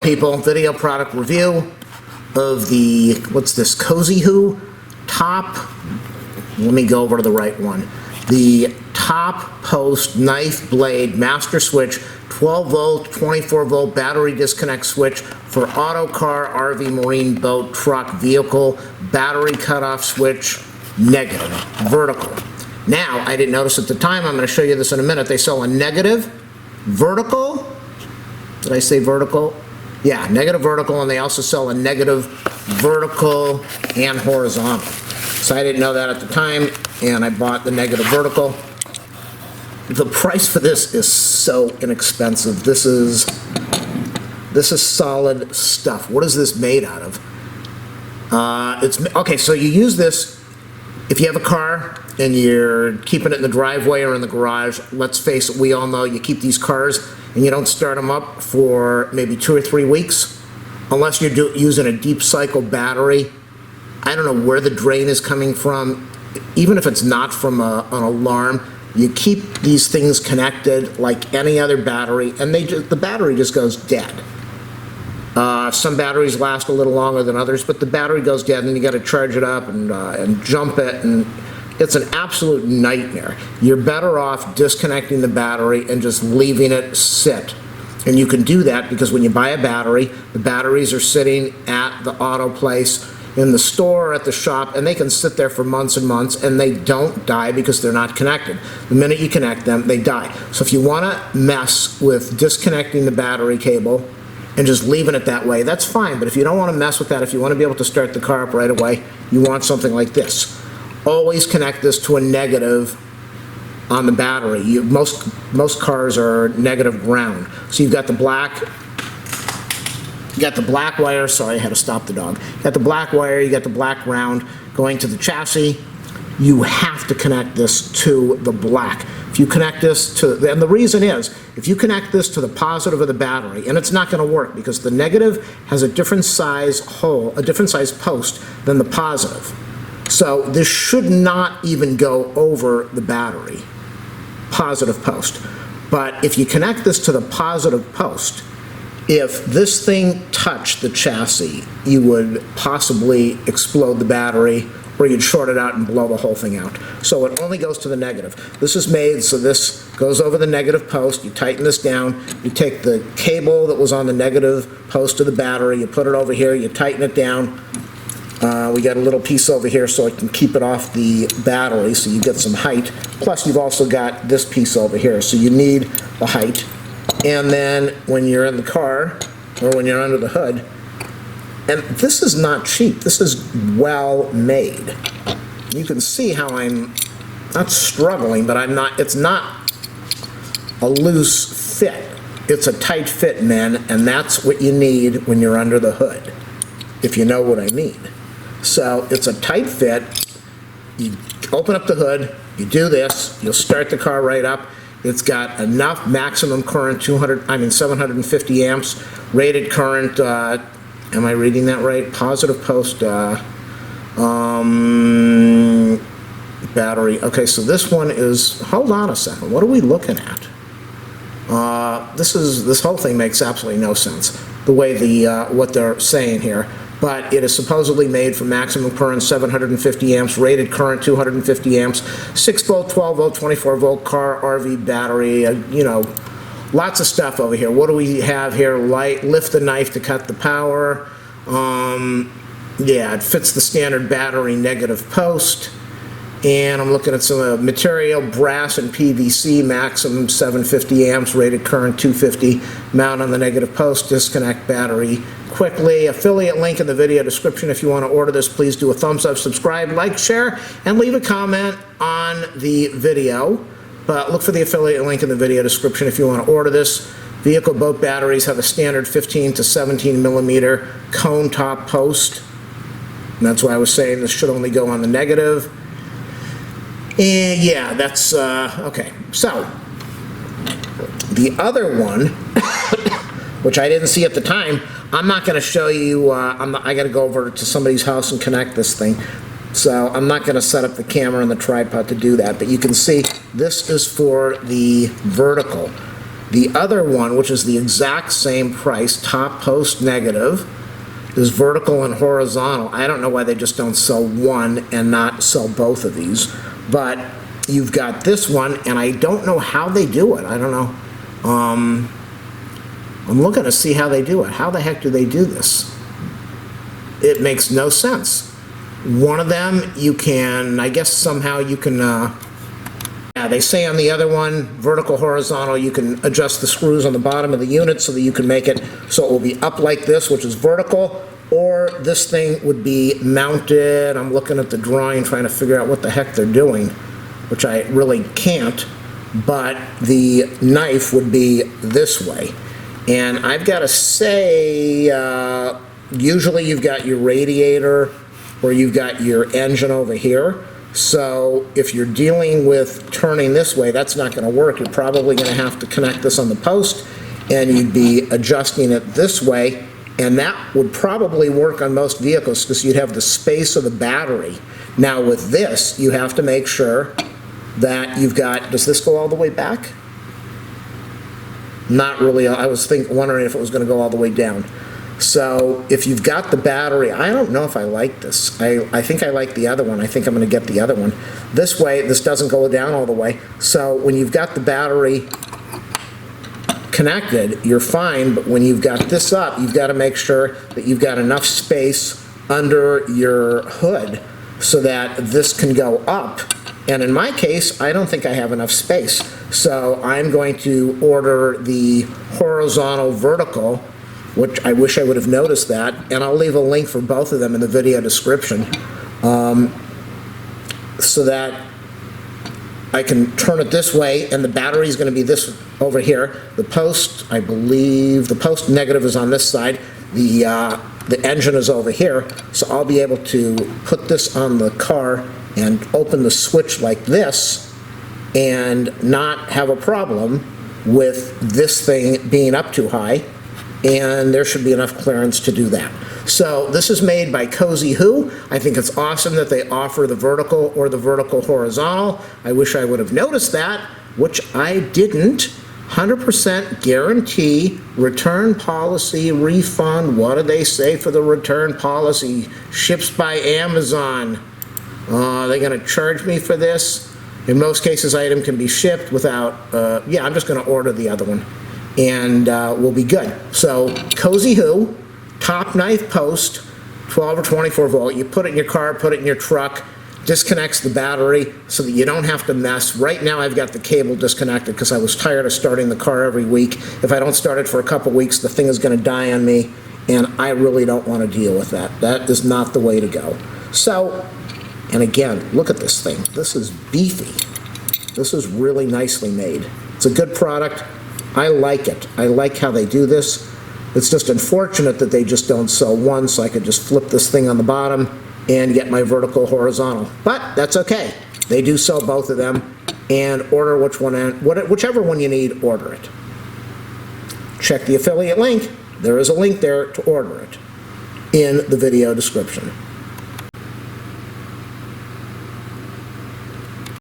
people, video product review of the, what's this, Cozy-Hoo top, let me go over to the right one. The top post knife blade master switch, 12 volt, 24 volt battery disconnect switch for auto car, RV, marine, boat, truck, vehicle, battery cutoff switch, negative, vertical. Now, I didn't notice at the time, I'm going to show you this in a minute, they sell a negative, vertical, did I say vertical? Yeah, negative vertical, and they also sell a negative vertical and horizontal. So I didn't know that at the time, and I bought the negative vertical. The price for this is so inexpensive. This is solid stuff. What is this made out of? Okay, so you use this if you have a car and you're keeping it in the driveway or in the garage. Let's face it, we all know you keep these cars and you don't start them up for maybe 2 or 3 weeks unless you're using a deep cycle battery. I don't know where the drain is coming from. Even if it's not from an alarm, you keep these things connected like any other battery, and the battery just goes dead. Some batteries last a little longer than others, but the battery goes dead, and you got to charge it up and jump it, and it's an absolute nightmare. You're better off disconnecting the battery and just leaving it sit. And you can do that because when you buy a battery, the batteries are sitting at the auto place in the store or at the shop, and they can sit there for months and months, and they don't die because they're not connected. The minute you connect them, they die. So if you want to mess with disconnecting the battery cable and just leaving it that way, that's fine. But if you don't want to mess with that, if you want to be able to start the car up right away, you want something like this. Always connect this to a negative on the battery. Most cars are negative ground. So you've got the black. You got the black wire, sorry, I had to stop the dog. You got the black wire, you got the black ground going to the chassis. You have to connect this to the black. If you connect this to, and the reason is, if you connect this to the positive of the battery, and it's not going to work because the negative has a different size hole, a different size post than the positive. So this should not even go over the battery, positive post. But if you connect this to the positive post, if this thing touched the chassis, you would possibly explode the battery, or you'd short it out and blow the whole thing out. So it only goes to the negative. This is made so this goes over the negative post. You tighten this down. You take the cable that was on the negative post of the battery, you put it over here, you tighten it down. We got a little piece over here so it can keep it off the battery, so you get some height. Plus you've also got this piece over here, so you need the height. And then when you're in the car, or when you're under the hood, and this is not cheap, this is well made. You can see how I'm not struggling, but it's not a loose fit. It's a tight fit, men, and that's what you need when you're under the hood, if you know what I mean. So it's a tight fit. You open up the hood, you do this, you'll start the car right up. It's got enough maximum current, 750 amps, rated current, am I reading that right? Positive post, battery. Okay, so this one is, hold on a second, what are we looking at? This whole thing makes absolutely no sense, the way what they're saying here. But it is supposedly made for maximum current, 750 amps, rated current, 250 amps, 6 volt, 12 volt, 24 volt car, RV battery, you know, lots of stuff over here. What do we have here? Lift the knife to cut the power. Yeah, it fits the standard battery negative post. And I'm looking at some material, brass and PVC, maximum 750 amps, rated current 250, mount on the negative post, disconnect battery quickly. Affiliate link in the video description. If you want to order this, please do a thumbs up, subscribe, like, share, and leave a comment on the video. But look for the affiliate link in the video description if you want to order this. Vehicle boat batteries have a standard 15 to 17 millimeter cone top post. And that's why I was saying this should only go on the negative. And yeah, that's, okay. So, the other one, which I didn't see at the time, I'm not going to show you, I got to go over to somebody's house and connect this thing. So I'm not going to set up the camera and the tripod to do that, but you can see this is for the vertical. The other one, which is the exact same price, top post negative, is vertical and horizontal. I don't know why they just don't sell one and not sell both of these, but you've got this one, and I don't know how they do it. I don't know. I'm looking to see how they do it. How the heck do they do this? It makes no sense. One of them, you can, I guess somehow you can, yeah, they say on the other one, vertical, horizontal, you can adjust the screws on the bottom of the unit so that you can make it so it will be up like this, which is vertical, or this thing would be mounted. I'm looking at the drawing trying to figure out what the heck they're doing, which I really can't, but the knife would be this way. And I've got to say, usually you've got your radiator or you've got your engine over here. So if you're dealing with turning this way, that's not going to work. You're probably going to have to connect this on the post, and you'd be adjusting it this way, and that would probably work on most vehicles because you'd have the space of the battery. Now with this, you have to make sure that you've got, does this go all the way back? Not really. I was wondering if it was going to go all the way down. So if you've got the battery, I don't know if I like this. I think I like the other one. I think I'm going to get the other one. This way, this doesn't go down all the way. So when you've got the battery connected, you're fine, but when you've got this up, you've got to make sure that you've got enough space under your hood so that this can go up. And in my case, I don't think I have enough space. So I'm going to order the horizontal vertical, which I wish I would have noticed that, and I'll leave a link for both of them in the video description, so that I can turn it this way, and the battery is going to be this over here. The post, I believe, the post negative is on this side. The engine is over here, so I'll be able to put this on the car and open the switch like this and not have a problem with this thing being up too high, and there should be enough clearance to do that. So this is made by Cozy Who. I think it's awesome that they offer the vertical or the vertical horizontal. I wish I would have noticed that, which I didn't. 100% guarantee, return policy, refund. What do they say for the return policy? Ships by Amazon. Are they going to charge me for this? In most cases, item can be shipped without, yeah, I'm just going to order the other one, and we'll be good. So Cozy Who, top knife post, 12 or 24 volt. You put it in your car, put it in your truck, disconnects the battery so that you don't have to mess. Right now I've got the cable disconnected because I was tired of starting the car every week. If I don't start it for a couple weeks, the thing is going to die on me, and I really don't want to deal with that. That is not the way to go. So, and again, look at this thing. This is beefy. This is really nicely made. It's a good product. I like it. I like how they do this. It's just unfortunate that they just don't sell one, so I could just flip this thing on the bottom and get my vertical horizontal. But that's okay. They do sell both of them, and order whichever one you need, order it. Check the affiliate link. There is a link there to order it in the video description.